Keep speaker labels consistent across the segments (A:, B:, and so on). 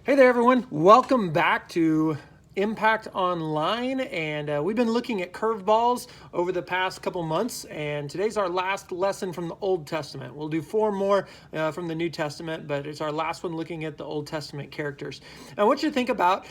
A: Hey there, everyone. Welcome back to Impact Online. And we've been looking at curveballs over the past couple months. And today's our last lesson from the Old Testament. We'll do four more from the New Testament, but it's our last one looking at the Old Testament characters. I want you to think about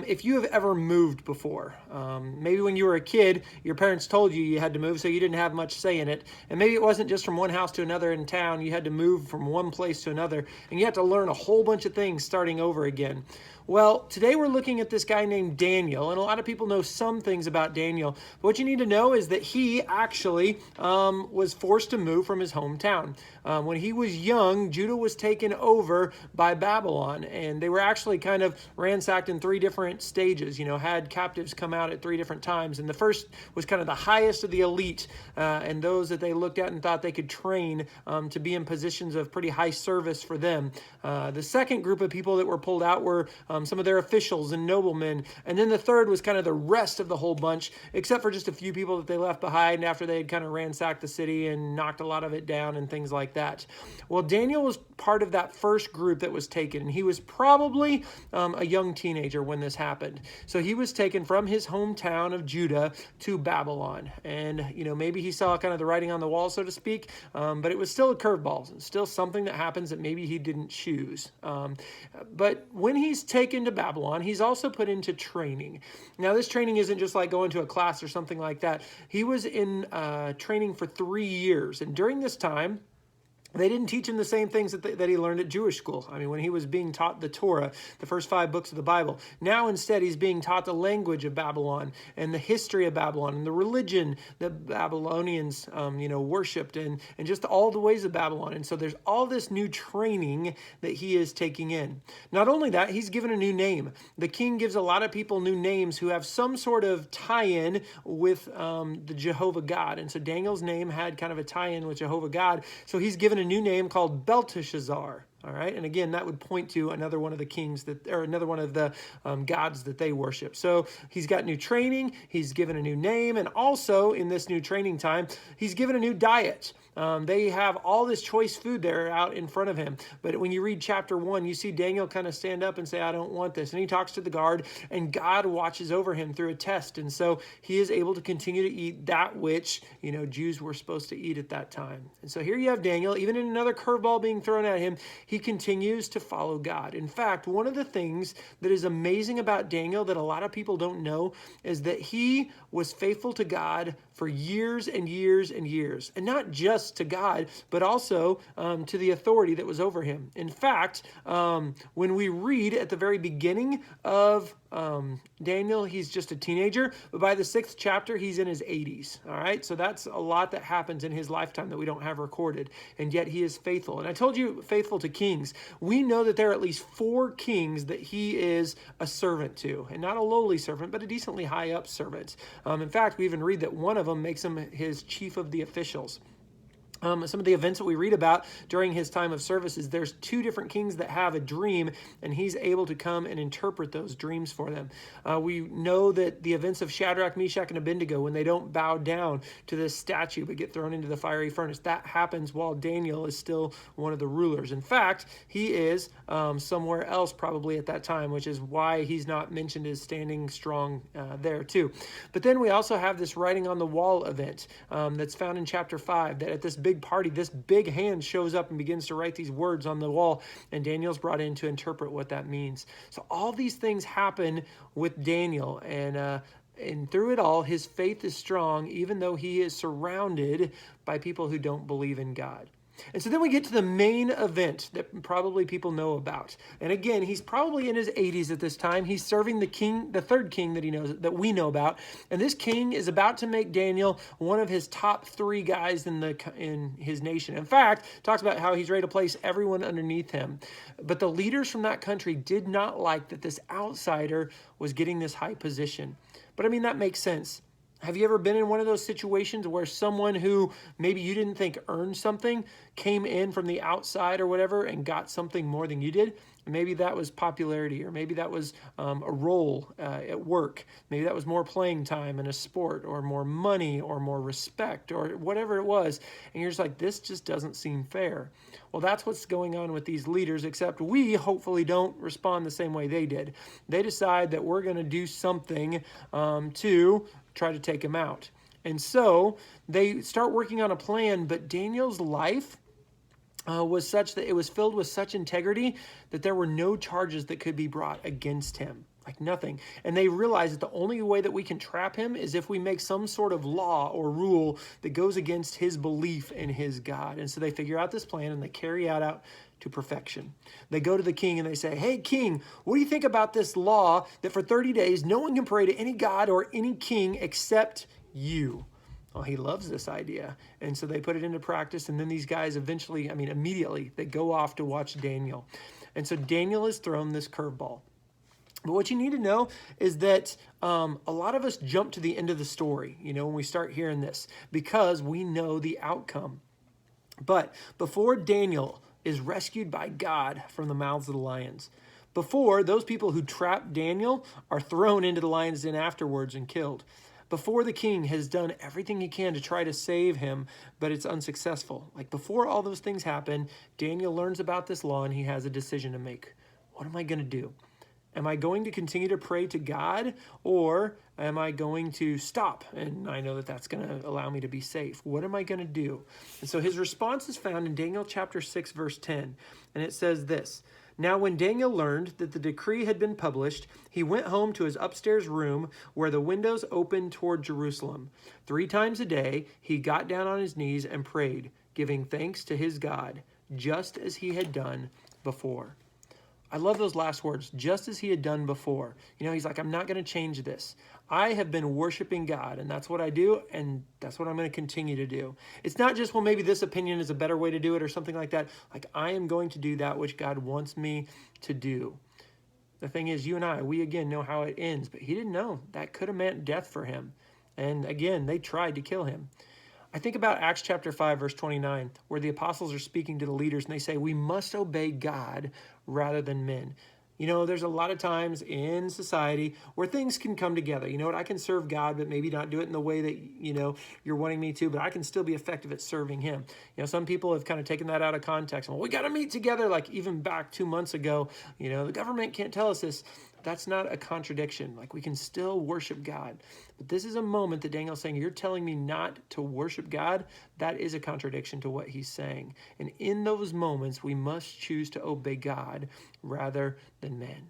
A: if you have ever moved before. Maybe when you were a kid, your parents told you had to move, so you didn't have much say in it. And maybe it wasn't just from one house to another in town. You had to move from one place to another, and you had to learn a whole bunch of things starting over again. Well, today we're looking at this guy named Daniel, and a lot of people know some things about Daniel. But what you need to know is that he actually was forced to move from his hometown. When he was young, Judah was taken over by Babylon, and they were actually kind of ransacked in three different stages. Had captives come out at three different times, and the first was kind of the highest of the elite, and those that they looked at and thought they could train to be in positions of pretty high service for them. The second group of people that were pulled out were some of their officials and noblemen. And then the third was kind of the rest of the whole bunch, except for just a few people that they left behind after they had kind of ransacked the city and knocked a lot of it down and things like that. Well, Daniel was part of that first group that was taken, and he was probably a young teenager when this happened. So he was taken from his hometown of Judah to Babylon. And, maybe he saw kind of the writing on the wall, so to speak, but it was still a curveball. It's still something that happens that maybe he didn't choose. But when he's taken to Babylon, he's also put into training. Now, this training isn't just like going to a class or something like that. He was in training for 3 years, and during this time, they didn't teach him the same things that he learned at Jewish school. I mean, when he was being taught the Torah, the first 5 books of the Bible. Now, instead, he's being taught the language of Babylon and the history of Babylon and the religion that Babylonians, worshipped and just all the ways of Babylon. And so there's all this new training that he is taking in. Not only that, he's given a new name. The king gives a lot of people new names who have some sort of tie-in with the Jehovah God. And so Daniel's name had kind of a tie-in with Jehovah God. So he's given a new name called Belteshazzar. All right, and again, that would point to another one of the kings or another one of the gods that they worship. So he's got new training, he's given a new name, and also in this new training time, he's given a new diet. They have all this choice food there out in front of him. But when you read chapter 1, you see Daniel kind of stand up and say, I don't want this. And he talks to the guard, and God watches over him through a test. And so he is able to continue to eat that which, Jews were supposed to eat at that time. And so here you have Daniel, even in another curveball being thrown at him, he continues to follow God. In fact, one of the things that is amazing about Daniel that a lot of people don't know is that he was faithful to God for years and years and years. And not just to God, but also to the authority that was over him. In fact, when we read at the very beginning of Daniel, he's just a teenager, but by the 6th chapter, he's in his 80s. All right, so that's a lot that happens in his lifetime that we don't have recorded, and yet he is faithful. And I told you, faithful to kings. We know that there are at least 4 kings that he is a servant to, and not a lowly servant, but a decently high up servant. In fact, we even read that one of them makes him his chief of the officials. Some of the events that we read about during his time of service is there's 2 different kings that have a dream, and he's able to come and interpret those dreams for them. We know that the events of Shadrach, Meshach, and Abednego, when they don't bow down to this statue but get thrown into the fiery furnace, that happens while Daniel is still one of the rulers. In fact, he is somewhere else probably at that time, which is why he's not mentioned as standing strong there too. But then we also have this writing on the wall event that's found in chapter 5, that at this big party, this big hand shows up and begins to write these words on the wall, and Daniel's brought in to interpret what that means. So all these things happen with Daniel, and through it all, his faith is strong, even though he is surrounded by people who don't believe in God. And so then we get to the main event that probably people know about. And again, he's probably in his 80s at this time. He's serving the king, the third king that we know about. And this king is about to make Daniel one of his top 3 guys in his nation. In fact, talks about how he's ready to place everyone underneath him. But the leaders from that country did not like that this outsider was getting this high position. But I mean, that makes sense. Have you ever been in one of those situations where someone who maybe you didn't think earned something came in from the outside or whatever and got something more than you did. Maybe that was popularity, or maybe that was a role at work. Maybe that was more playing time in a sport, or more money, or more respect, or whatever it was. And you're just like, this just doesn't seem fair. Well, that's what's going on with these leaders, except we hopefully don't respond the same way they did. They decide that we're going to do something to try to take him out. And so they start working on a plan, but Daniel's life was such that it was filled with such integrity that there were no charges that could be brought against him. Like nothing. And they realized that the only way that we can trap him is if we make some sort of law or rule that goes against his belief in his God. And so they figure out this plan and they carry it out to perfection. They go to the king and they say, hey, king, what do you think about this law that for 30 days no one can pray to any god or any king except you? Well, he loves this idea. And so they put it into practice. And then these guys immediately, they go off to watch Daniel. And so Daniel is thrown this curveball. But what you need to know is that a lot of us jump to the end of the story, when we start hearing this, because we know the outcome. But before Daniel is rescued by God from the mouths of the lions, before those people who trapped Daniel are thrown into the lion's den afterwards and killed, before the king has done everything he can to try to save him, but it's unsuccessful. Like before all those things happen, Daniel learns about this law and he has a decision to make. What am I going to do? Am I going to continue to pray to God, or am I going to stop? And I know that that's going to allow me to be safe. What am I going to do? And so his response is found in Daniel chapter 6, verse 10. And it says this: Now when Daniel learned that the decree had been published, he went home to his upstairs room where the windows opened toward Jerusalem. 3 times a day, he got down on his knees and prayed, giving thanks to his God, just as he had done before. I love those last words, just as he had done before. He's like, I'm not going to change this. I have been worshiping God, and that's what I do, and that's what I'm going to continue to do. It's not just, well, maybe this opinion is a better way to do it or something like that. Like, I am going to do that which God wants me to do. The thing is, you and I, we again know how it ends, but he didn't know. That could have meant death for him. And again, they tried to kill him. I think about Acts chapter 5, verse 29, where the apostles are speaking to the leaders and they say, we must obey God rather than men. There's a lot of times in society where things can come together. I can serve God, but maybe not do it in the way that, you're wanting me to, but I can still be effective at serving him. Some people have kind of taken that out of context. Well, we got to meet together. Like even back 2 months ago, the government can't tell us this. That's not a contradiction. Like we can still worship God. But this is a moment that Daniel's saying, you're telling me not to worship God? That is a contradiction to what he's saying. And in those moments, we must choose to obey God rather than men.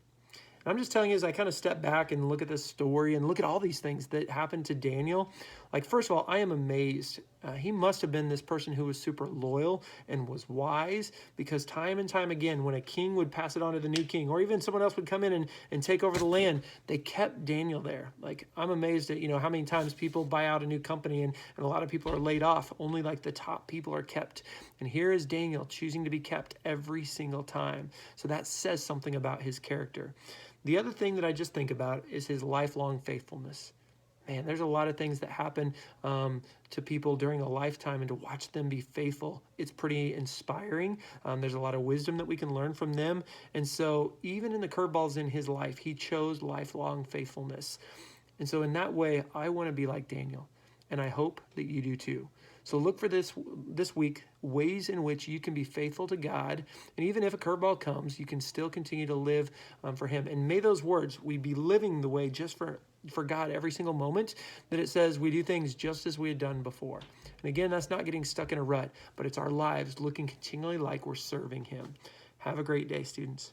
A: I'm just telling you, as I kind of step back and look at this story and look at all these things that happened to Daniel, like, first of all, I am amazed. He must have been this person who was super loyal and was wise, because time and time again, when a king would pass it on to the new king, or even someone else would come in and take over the land, they kept Daniel there. Like, I'm amazed at, how many times people buy out a new company and a lot of people are laid off. Only like the top people are kept. And here is Daniel choosing to be kept every single time. So that says something about his character. The other thing that I just think about is his lifelong faithfulness. Man, there's a lot of things that happen to people during a lifetime, and to watch them be faithful, it's pretty inspiring. There's a lot of wisdom that we can learn from them. And so even in the curveballs in his life, he chose lifelong faithfulness. And so in that way, I want to be like Daniel, and I hope that you do too. So look for this week, ways in which you can be faithful to God. And even if a curveball comes, you can still continue to live for him. And may those words, we be living the way just for God every single moment, that it says we do things just as we had done before. And again, that's not getting stuck in a rut, but it's our lives looking continually like we're serving him. Have a great day, students.